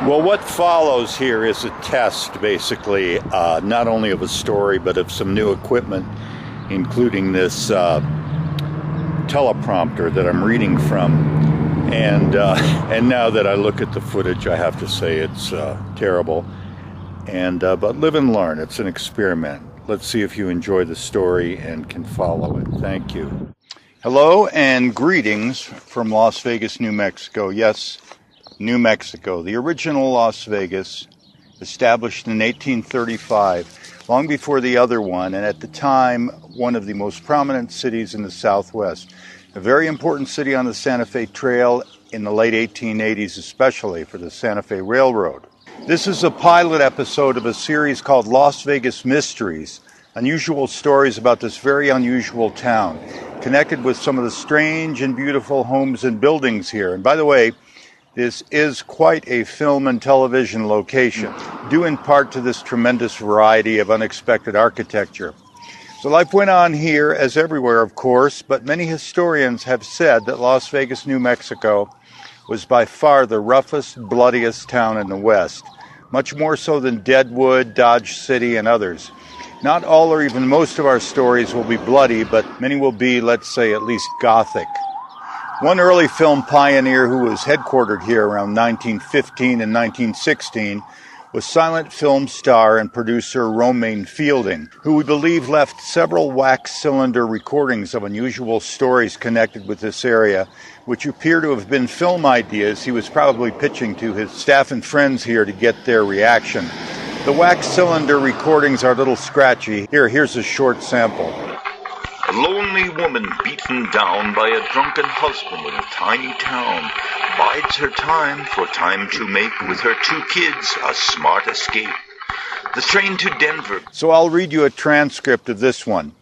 Well, what follows here is a test, basically, not only of a story, but of some new equipment, including this teleprompter that I'm reading from. And now that I look at the footage, I have to say it's terrible. But live and learn. It's an experiment. Let's see if you enjoy the story and can follow it. Thank you. Hello and greetings from Las Vegas, New Mexico. Yes, New Mexico, the original Las Vegas, established in 1835, long before the other one, and at the time, one of the most prominent cities in the Southwest. A very important city on the Santa Fe Trail in the late 1880s, especially for the Santa Fe Railroad. This is a pilot episode of a series called Las Vegas Mysteries, unusual stories about this very unusual town, connected with some of the strange and beautiful homes and buildings here. And by the way, this is quite a film and television location, due in part to this tremendous variety of unexpected architecture. So life went on here, as everywhere, of course, but many historians have said that Las Vegas, New Mexico, was by far the roughest, bloodiest town in the West, much more so than Deadwood, Dodge City, and others. Not all or even most of our stories will be bloody, but many will be, let's say, at least gothic. One early film pioneer who was headquartered here around 1915 and 1916 was silent film star and producer Romaine Fielding, who we believe left several wax cylinder recordings of unusual stories connected with this area, which appear to have been film ideas he was probably pitching to his staff and friends here to get their reaction. The wax cylinder recordings are a little scratchy. Here's a short sample. A lonely woman beaten down by a drunken husband in a tiny town bides her time for time to make with her 2 kids a smart escape. The train to Denver. So I'll read you a transcript of this one.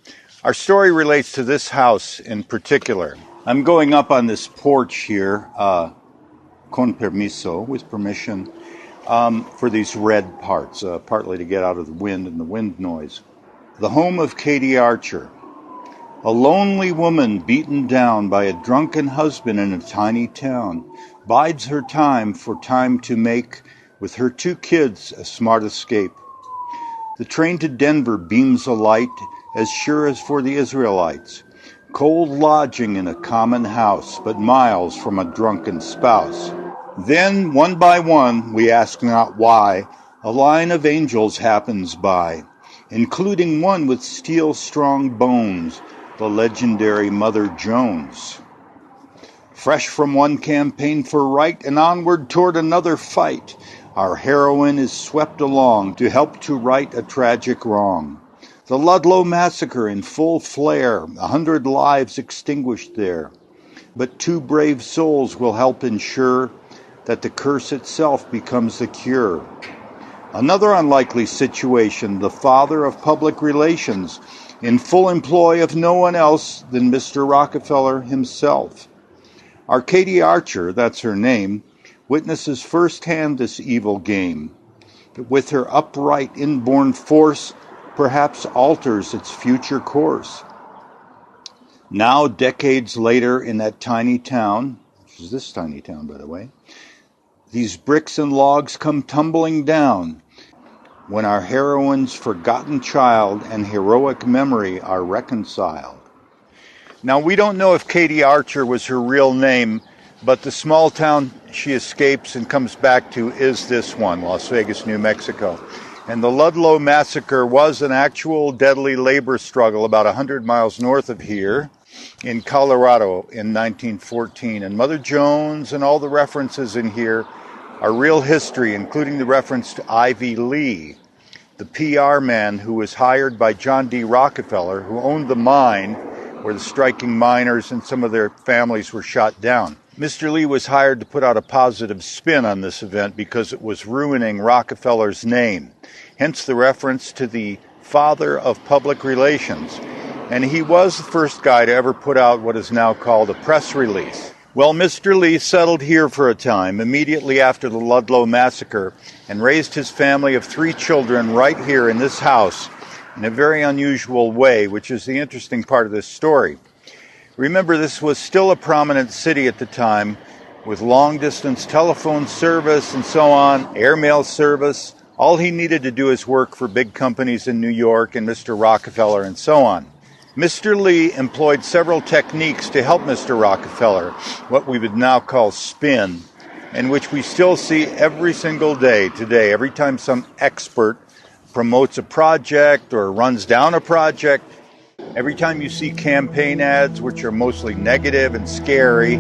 Our story relates to this house in particular. I'm going up on this porch here, con permiso, with permission, for these red parts, partly to get out of the wind and the wind noise. The home of Katie Archer. A lonely woman beaten down by a drunken husband in a tiny town bides her time for time to make with her 2 kids a smart escape. The train to Denver beams a light as sure as for the Israelites. Cold lodging in a common house, but miles from a drunken spouse. Then, one by one, we ask not why, a line of angels happens by, including one with steel-strong bones, the legendary Mother Jones. Fresh from one campaign for right and onward toward another fight, our heroine is swept along to help to right a tragic wrong. The Ludlow Massacre in full flare, 100 lives extinguished there. But 2 brave souls will help ensure that the curse itself becomes the cure. Another unlikely situation, the father of public relations, in full employ of no one else than Mr. Rockefeller himself. Our Katie Archer, that's her name, witnesses firsthand this evil game, but with her upright inborn force, perhaps alters its future course. Now, decades later, in that tiny town, which is this tiny town, by the way, these bricks and logs come tumbling down, when our heroine's forgotten child and heroic memory are reconciled. Now, we don't know if Katie Archer was her real name, but the small town she escapes and comes back to is this one, Las Vegas, New Mexico. And the Ludlow Massacre was an actual deadly labor struggle about 100 miles north of here in Colorado in 1914. And Mother Jones and all the references in here are real history, including the reference to Ivy Lee, the PR man who was hired by John D. Rockefeller, who owned the mine where the striking miners and some of their families were shot down. Mr. Lee was hired to put out a positive spin on this event because it was ruining Rockefeller's name, hence the reference to the father of public relations. And he was the first guy to ever put out what is now called a press release. Well, Mr. Lee settled here for a time, immediately after the Ludlow Massacre, and raised his family of 3 children right here in this house in a very unusual way, which is the interesting part of this story. Remember, this was still a prominent city at the time, with long-distance telephone service and so on, airmail service. All he needed to do is work for big companies in New York and Mr. Rockefeller and so on. Mr. Lee employed several techniques to help Mr. Rockefeller, what we would now call spin, and which we still see every single day today. Every time some expert promotes a project or runs down a project, every time you see campaign ads which are mostly negative and scary,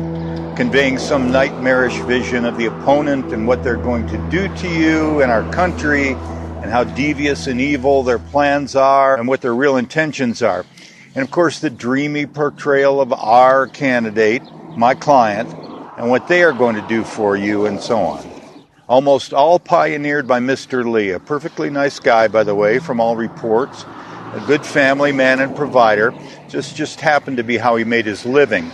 conveying some nightmarish vision of the opponent and what they're going to do to you and our country and how devious and evil their plans are and what their real intentions are. And of course the dreamy portrayal of our candidate, my client, and what they are going to do for you and so on. Almost all pioneered by Mr. Lee, a perfectly nice guy, by the way, from all reports, a good family man and provider, just happened to be how he made his living,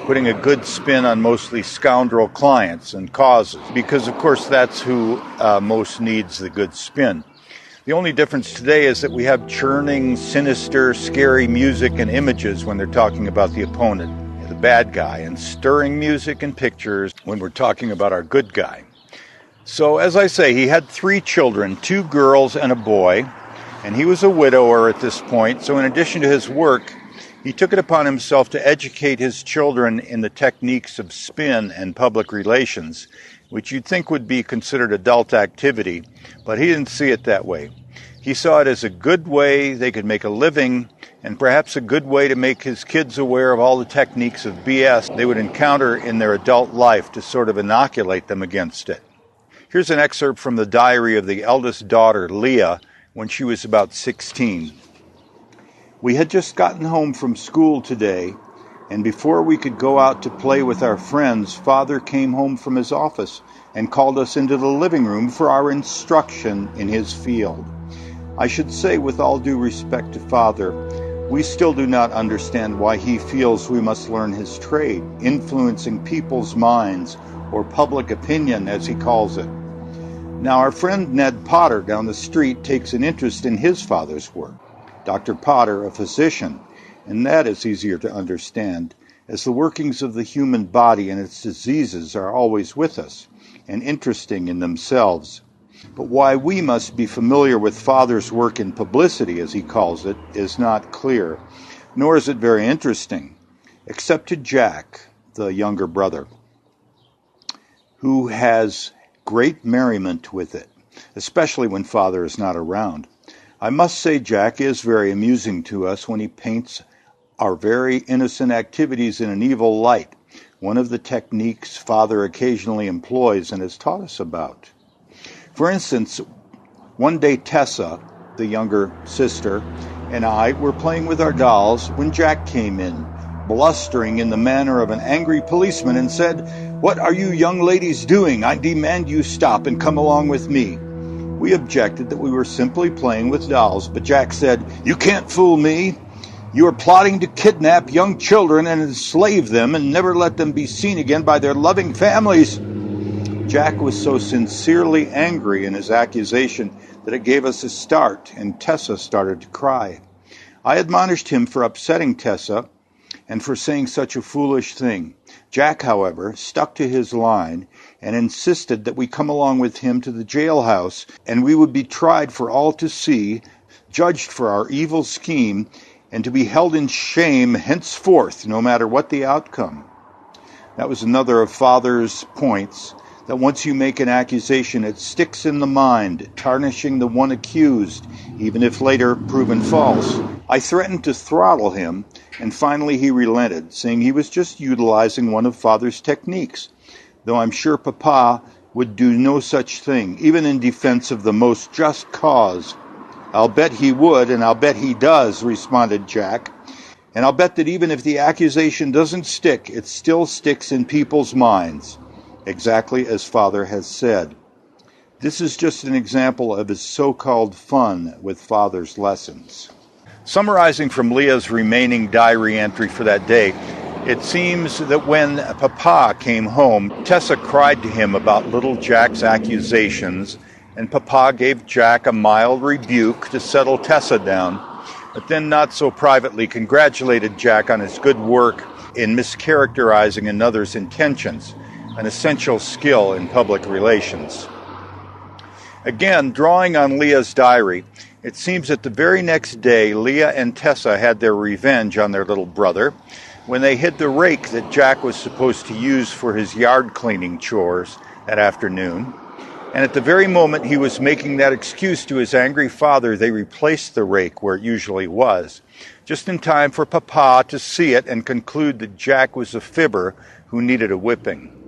putting a good spin on mostly scoundrel clients and causes, because of course that's who most needs the good spin. The only difference today is that we have churning, sinister, scary music and images when they're talking about the opponent, the bad guy, and stirring music and pictures when we're talking about our good guy. So, as I say, he had 3 children, 2 girls and a boy, and he was a widower at this point. So in addition to his work, he took it upon himself to educate his children in the techniques of spin and public relations, which you'd think would be considered adult activity, but he didn't see it that way. He saw it as a good way they could make a living, and perhaps a good way to make his kids aware of all the techniques of BS they would encounter in their adult life to sort of inoculate them against it. Here's an excerpt from the diary of the eldest daughter, Leah, when she was about 16. We had just gotten home from school today, and before we could go out to play with our friends, Father came home from his office and called us into the living room for our instruction in his field. I should say, with all due respect to Father, we still do not understand why he feels we must learn his trade, influencing people's minds, or public opinion, as he calls it. Now, our friend Ned Potter down the street takes an interest in his father's work. Dr. Potter, a physician, and that is easier to understand, as the workings of the human body and its diseases are always with us, and interesting in themselves. But why we must be familiar with Father's work in publicity, as he calls it, is not clear, nor is it very interesting, except to Jack, the younger brother, who has great merriment with it, especially when Father is not around. I must say Jack is very amusing to us when he paints our very innocent activities in an evil light, one of the techniques Father occasionally employs and has taught us about. For instance, one day Tessa, the younger sister, and I were playing with our dolls when Jack came in, blustering in the manner of an angry policeman, and said, "What are you young ladies doing? I demand you stop and come along with me." We objected that we were simply playing with dolls, but Jack said, "You can't fool me. You are plotting to kidnap young children and enslave them and never let them be seen again by their loving families." Jack was so sincerely angry in his accusation that it gave us a start, and Tessa started to cry. I admonished him for upsetting Tessa and for saying such a foolish thing. Jack, however, stuck to his line and insisted that we come along with him to the jailhouse, and we would be tried for all to see, judged for our evil scheme, and to be held in shame henceforth, no matter what the outcome. That was another of Father's points, that once you make an accusation, it sticks in the mind, tarnishing the one accused, even if later proven false. I threatened to throttle him, and finally he relented, saying he was just utilizing one of Father's techniques, though I'm sure Papa would do no such thing, even in defense of the most just cause. "I'll bet he would, and I'll bet he does," responded Jack. "And I'll bet that even if the accusation doesn't stick, it still sticks in people's minds, exactly as Father has said." This is just an example of his so-called fun with Father's lessons. Summarizing from Leah's remaining diary entry for that day, it seems that when Papa came home, Tessa cried to him about little Jack's accusations, and Papa gave Jack a mild rebuke to settle Tessa down, but then not so privately congratulated Jack on his good work in mischaracterizing another's intentions, an essential skill in public relations. Again, drawing on Leah's diary, it seems that the very next day Leah and Tessa had their revenge on their little brother when they hid the rake that Jack was supposed to use for his yard cleaning chores that afternoon. And at the very moment he was making that excuse to his angry father, they replaced the rake where it usually was, just in time for Papa to see it and conclude that Jack was a fibber who needed a whipping.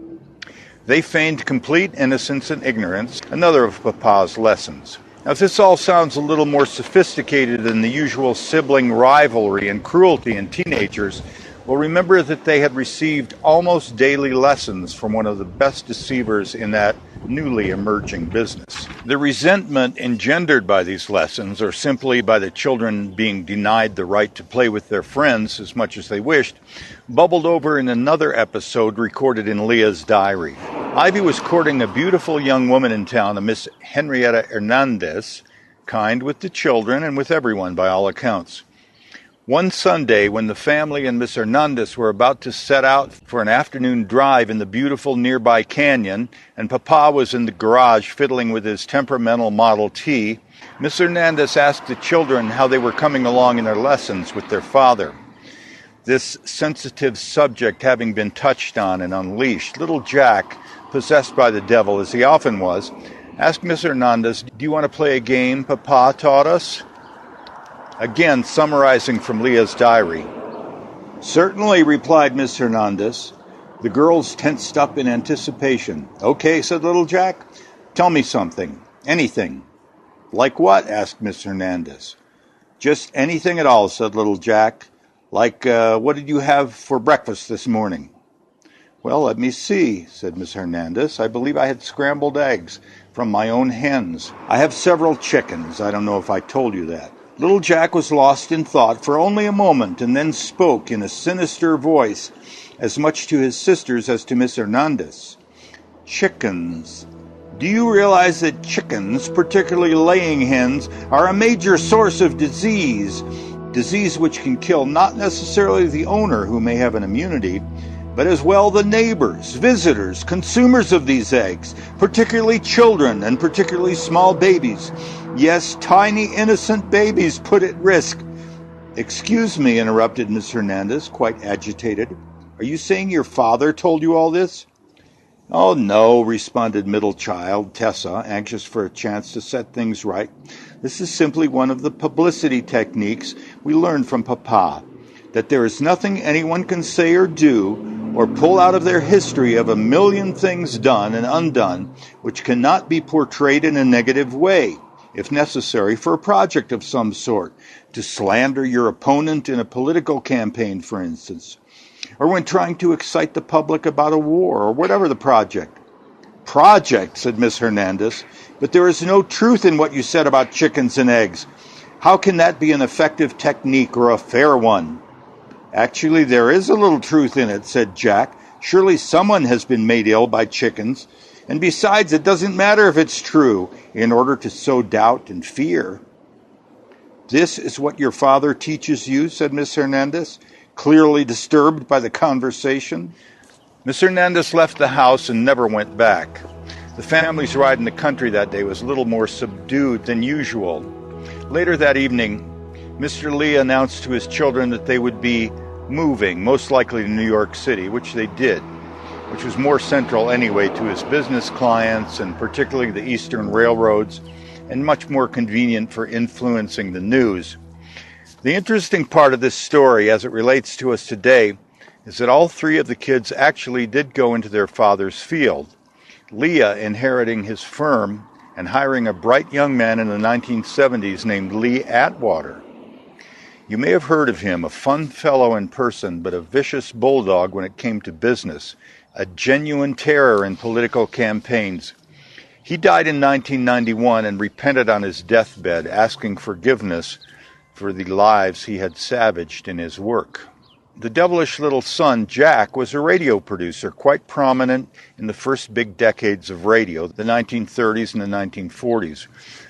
They feigned complete innocence and ignorance, another of Papa's lessons. Now, if this all sounds a little more sophisticated than the usual sibling rivalry and cruelty in teenagers, well, remember that they had received almost daily lessons from one of the best deceivers in that newly emerging business. The resentment engendered by these lessons, or simply by the children being denied the right to play with their friends as much as they wished, bubbled over in another episode recorded in Leah's diary. Ivy was courting a beautiful young woman in town, a Miss Henrietta Hernandez, kind with the children and with everyone by all accounts. One Sunday, when the family and Miss Hernandez were about to set out for an afternoon drive in the beautiful nearby canyon, and Papa was in the garage fiddling with his temperamental Model T, Miss Hernandez asked the children how they were coming along in their lessons with their father. This sensitive subject having been touched on and unleashed, little Jack, possessed by the devil as he often was, asked Miss Hernandez, "Do you want to play a game Papa taught us?" Again, summarizing from Leah's diary. "Certainly," replied Miss Hernandez. The girls tensed up in anticipation. "Okay," said little Jack. "Tell me something. Anything." "Like what?" asked Miss Hernandez. "Just anything at all," said little Jack. "Like, what did you have for breakfast this morning?" "Well, let me see," said Miss Hernandez. "I believe I had scrambled eggs from my own hens. I have several chickens. I don't know if I told you that." Little Jack was lost in thought for only a moment, and then spoke in a sinister voice, as much to his sisters as to Miss Hernandez. "Chickens. Do you realize that chickens, particularly laying hens, are a major source of disease? Disease which can kill not necessarily the owner who may have an immunity, but as well the neighbors, visitors, consumers of these eggs, particularly children and particularly small babies. Yes, tiny innocent babies put at risk." "Excuse me," interrupted Miss Hernandez, quite agitated. "Are you saying your father told you all this?" "Oh, no," responded middle child Tessa, anxious for a chance to set things right. "This is simply one of the publicity techniques we learned from Papa, that there is nothing anyone can say or do or pull out of their history of a million things done and undone which cannot be portrayed in a negative way, if necessary for a project of some sort, to slander your opponent in a political campaign, for instance, or when trying to excite the public about a war, or whatever the project." "Project," said Miss Hernandez, "but there is no truth in what you said about chickens and eggs. How can that be an effective technique or a fair one?" "Actually, there is a little truth in it," said Jack. "Surely someone has been made ill by chickens. And besides, it doesn't matter if it's true, in order to sow doubt and fear." "This is what your father teaches you?" said Miss Hernandez, clearly disturbed by the conversation. Miss Hernandez left the house and never went back. The family's ride in the country that day was a little more subdued than usual. Later that evening, Mr. Lee announced to his children that they would be moving, most likely to New York City, which they did, which was more central anyway to his business clients and particularly the Eastern railroads, and much more convenient for influencing the news. The interesting part of this story, as it relates to us today, is that all three of the kids actually did go into their father's field. Leah inheriting his firm and hiring a bright young man in the 1970s named Lee Atwater. You may have heard of him, a fun fellow in person, but a vicious bulldog when it came to business, a genuine terror in political campaigns. He died in 1991 and repented on his deathbed, asking forgiveness for the lives he had savaged in his work. The devilish little son, Jack, was a radio producer, quite prominent in the first big decades of radio, the 1930s and the 1940s.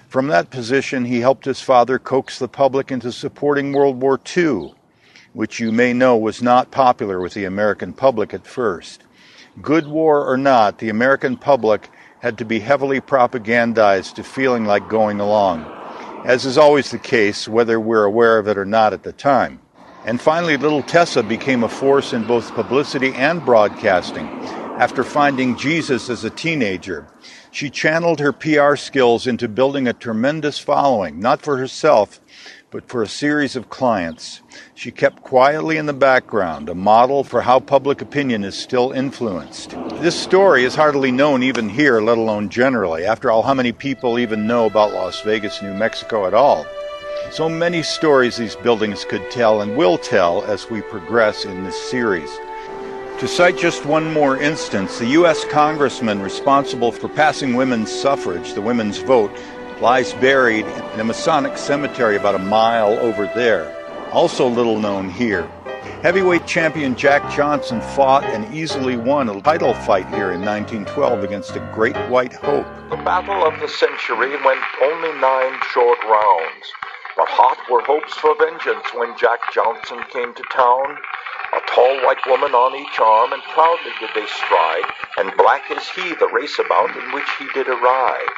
From that position, he helped his father coax the public into supporting World War II, which you may know was not popular with the American public at first. Good war or not, the American public had to be heavily propagandized to feeling like going along, as is always the case, whether we're aware of it or not at the time. And finally, little Tessa became a force in both publicity and broadcasting. After finding Jesus as a teenager, she channeled her PR skills into building a tremendous following, not for herself, but for a series of clients. She kept quietly in the background, a model for how public opinion is still influenced. This story is hardly known even here, let alone generally. After all, how many people even know about Las Vegas, New Mexico at all? So many stories these buildings could tell and will tell as we progress in this series. To cite just one more instance, the U.S. congressman responsible for passing women's suffrage, the women's vote, lies buried in a Masonic cemetery about a mile over there. Also little known here. Heavyweight champion Jack Johnson fought and easily won a title fight here in 1912 against a great white hope. The battle of the century went only 9 short rounds, but hot were hopes for vengeance when Jack Johnson came to town. A tall white woman on each arm, and proudly did they stride, and black is he, the raceabout in which he did arrive.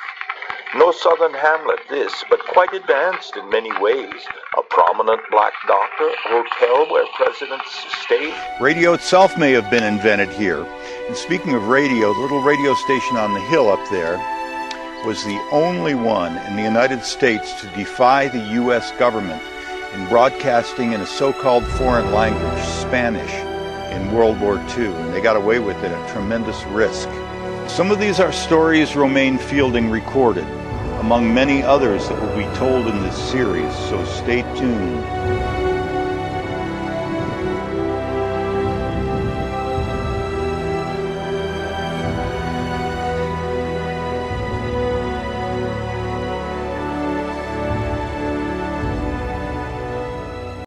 No southern hamlet this, but quite advanced in many ways. A prominent black doctor, a hotel where presidents stayed. Radio itself may have been invented here. And speaking of radio, the little radio station on the hill up there was the only one in the United States to defy the U.S. government in broadcasting in a so-called foreign language, Spanish, in World War II, and they got away with it at tremendous risk. Some of these are stories Romaine Fielding recorded, among many others that will be told in this series, so stay tuned.